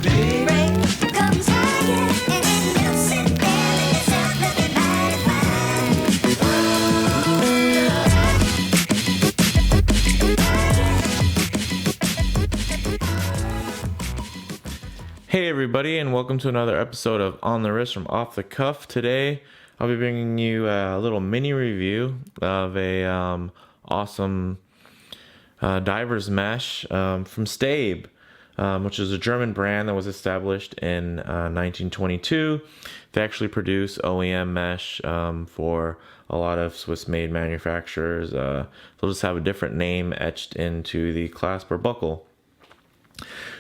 Break comes higher, and then you'll sit there with yourself looking mighty fine. Hey everybody, and welcome to another episode of On the Wrist from Off the Cuff. Today I'll be bringing you a little mini review of a awesome diver's mesh from Staib, which is a German brand that was established in 1922. They actually produce OEM mesh for a lot of Swiss-made manufacturers. They'll just have a different name etched into the clasp or buckle.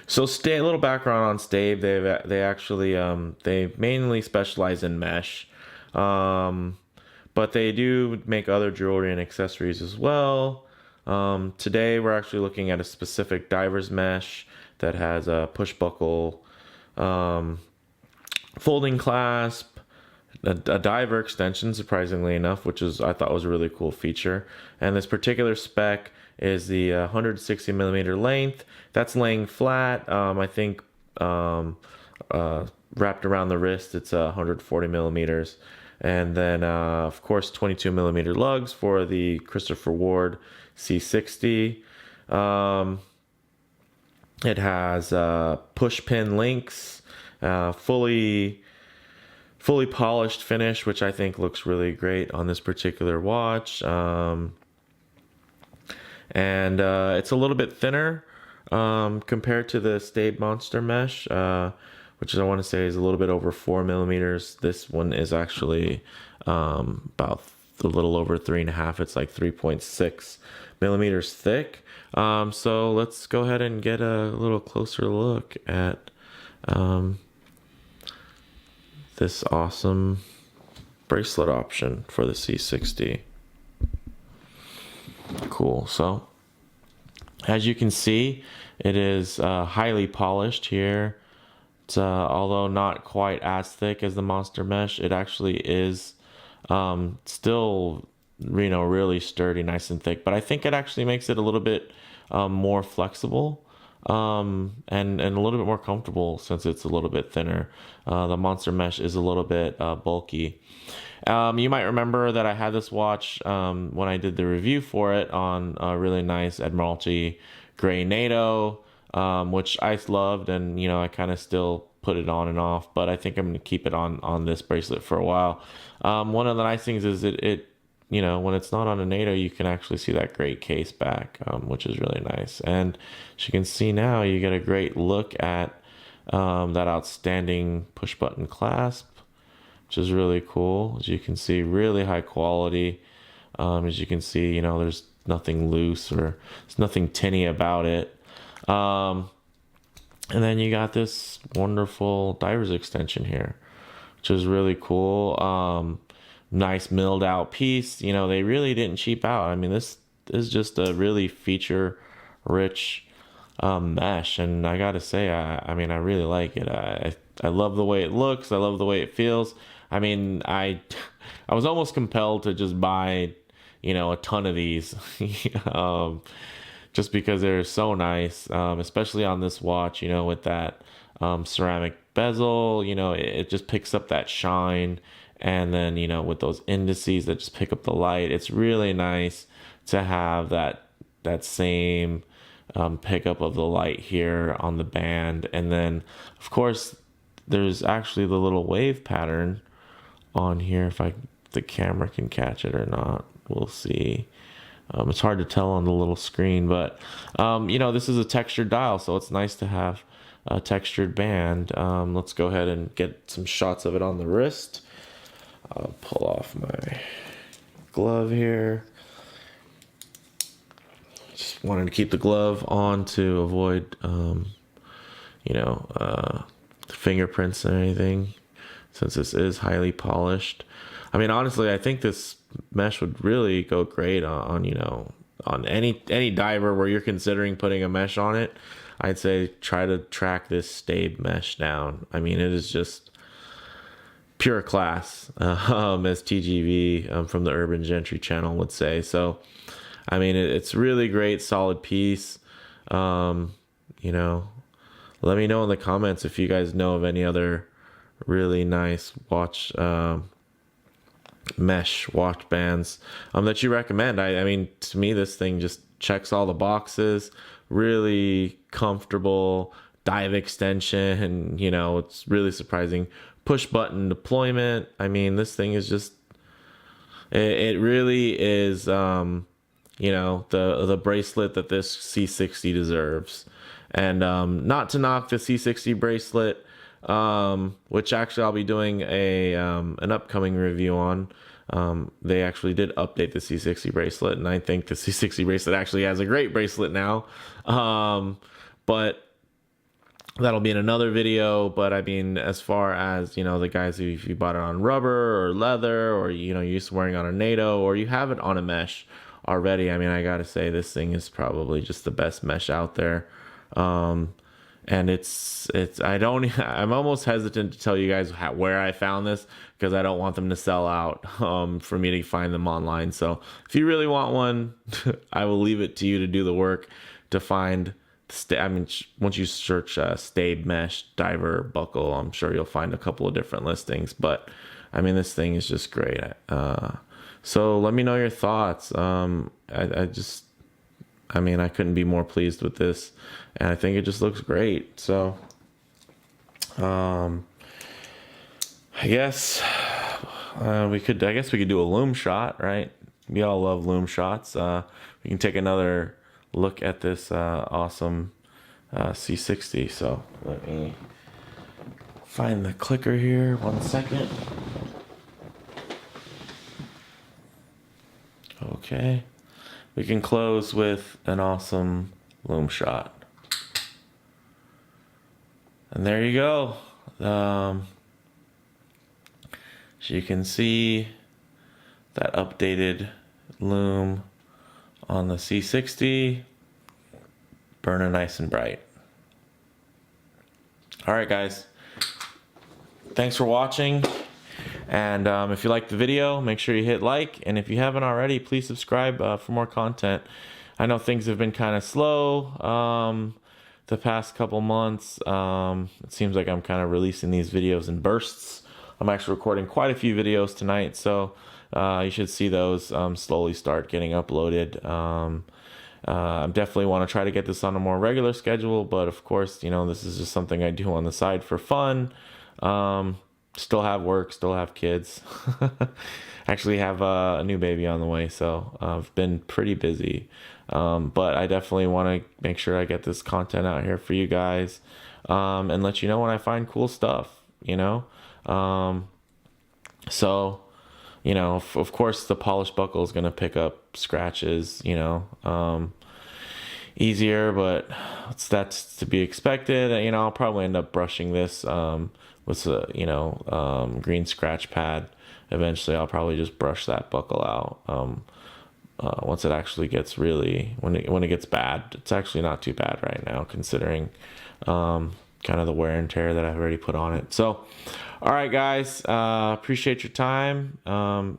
So, a little background on Staib. They actually they mainly specialize in mesh, but they do make other jewelry and accessories as well. Today we're actually looking at a specific diver's mesh that has a push buckle, folding clasp, a diver extension, surprisingly enough, which I thought was a really cool feature. And this particular spec is the 160 millimeter length. That's laying flat. I think wrapped around the wrist, it's 140 millimeters. And then, of course, 22 millimeter lugs for the Christopher Ward C60. It has push pin links, fully polished finish, which I think looks really great on this particular watch. And it's a little bit thinner compared to the Staib Monster Mesh, which I want to say is a little bit over 4 millimeters. This one is actually about a little over 3.5. It's like 3.6 millimeters thick. So let's go ahead and get a little closer look at this awesome bracelet option for the C60. Cool. So as you can see, it is highly polished here. It's, although not quite as thick as the Monster Mesh, it actually is still, really sturdy, nice and thick. But I think it actually makes it a little bit more flexible and a little bit more comfortable since it's a little bit thinner. The Monster Mesh is a little bit bulky. You might remember that I had this watch when I did the review for it on a really nice Admiralty Gray NATO, which I loved, and I kind of still put it on and off, but I think I'm going to keep it on this bracelet for a while. One of the nice things is it when it's not on a NATO, you can actually see that great case back, which is really nice. And as you can see now, you get a great look at that outstanding push button clasp, which is really cool. As you can see, really high quality. As you can see, there's nothing loose or there's nothing tinny about it. And then you got this wonderful diver's extension here, which is really cool. Nice milled out piece. They really didn't cheap out. I mean, this is just a really feature rich mesh, and I gotta say, I really like it. I love the way it looks. I love the way it feels. I mean, I was almost compelled to just buy, a ton of these, just because they're so nice, especially on this watch, with that ceramic bezel. It just picks up that shine, and then with those indices that just pick up the light, it's really nice to have that same pickup of the light here on the band. And then of course there's actually the little wave pattern on here. If the camera can catch it or not, we'll see. It's hard to tell on the little screen, but this is a textured dial, so it's nice to have a textured band. Let's go ahead and get some shots of it on the wrist. I'll pull off my glove here. Just wanted to keep the glove on to avoid fingerprints and anything, since this is highly polished. I mean, honestly, I think this mesh would really go great on any diver where you're considering putting a mesh on it. I'd say try to track this Staib mesh down. I mean, it is just pure class, as TGV from the Urban Gentry channel would say. So, I mean, it's really great, solid piece. let me know in the comments if you guys know of any other really nice mesh watch bands that you recommend. I mean, to me, this thing just checks all the boxes. Really comfortable dive extension, and it's really surprising push button deployment. I mean, this thing is just, it really is the bracelet that this C60 deserves. And not to knock the C60 bracelet, which actually I'll be doing an upcoming review on. They actually did update the C60 bracelet, and I think the C60 bracelet actually has a great bracelet now. But that'll be in another video. But I mean, as far as, the guys who, if you bought it on rubber or leather, or, you're used to wearing on a NATO, or you have it on a mesh already, I mean, I gotta say this thing is probably just the best mesh out there. And I'm almost hesitant to tell you guys where I found this, because I don't want them to sell out, for me to find them online. So if you really want one, I will leave it to you to do the work to find. Once you search Staib mesh diver buckle, I'm sure you'll find a couple of different listings. But I mean, this thing is just great. So let me know your thoughts. I couldn't be more pleased with this, and I think it just looks great. So, I guess we could do a loom shot, right? We all love loom shots. We can take another look at this awesome C60. So let me find the clicker here. 1 second. Okay. We can close with an awesome loom shot. And there you go. So you can see that updated loom on the C60, burning nice and bright. All right, guys. Thanks for watching. And if you liked the video, make sure you hit like. And if you haven't already, please subscribe for more content. I know things have been kind of slow the past couple months. It seems like I'm kind of releasing these videos in bursts. I'm actually recording quite a few videos tonight, so you should see those slowly start getting uploaded. I definitely want to try to get this on a more regular schedule, but of course, this is just something I do on the side for fun. Still have work, still have kids. Actually have a new baby on the way, so I've been pretty busy. But I definitely want to make sure I get this content out here for you guys, and let you know when I find cool stuff, So, of course the polished buckle is going to pick up scratches, easier, but that's to be expected. I'll probably end up brushing this with a green scratch pad. Eventually I'll probably just brush that buckle out. Once it actually gets when it gets bad. It's actually not too bad right now, considering kind of the wear and tear that I've already put on it. So all right, guys, appreciate your time.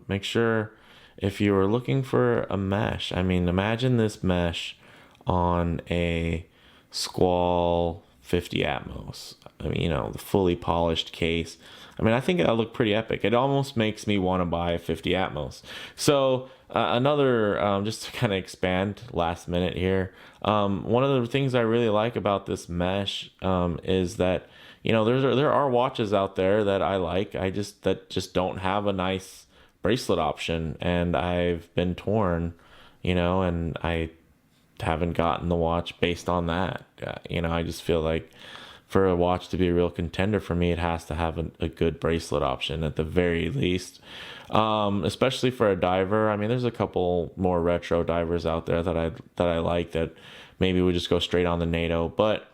Make sure, if you were looking for a mesh, imagine this mesh on a Squall 50 Atmos. The fully polished case. I think that'll look pretty epic. It almost makes me want to buy a 50 Atmos. So another, just to kind of expand last minute here, one of the things I really like about this mesh is that, there are watches out there that I like, that just don't have a nice bracelet option, and I've been torn, and I haven't gotten the watch based on that. I just feel like for a watch to be a real contender for me, it has to have a good bracelet option at the very least. Especially for a diver. There's a couple more retro divers out there that I like, that maybe would just go straight on the NATO, but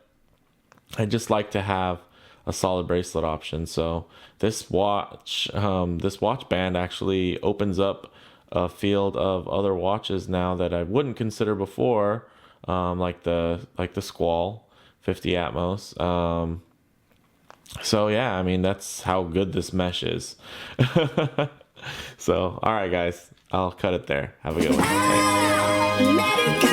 I just like to have a solid bracelet option. So this watch band actually opens up a field of other watches now that I wouldn't consider before, like the Squall 50 Atmos. So yeah, that's how good this mesh is. So all right, guys, I'll cut it there. Have a good one. Thanks. Let it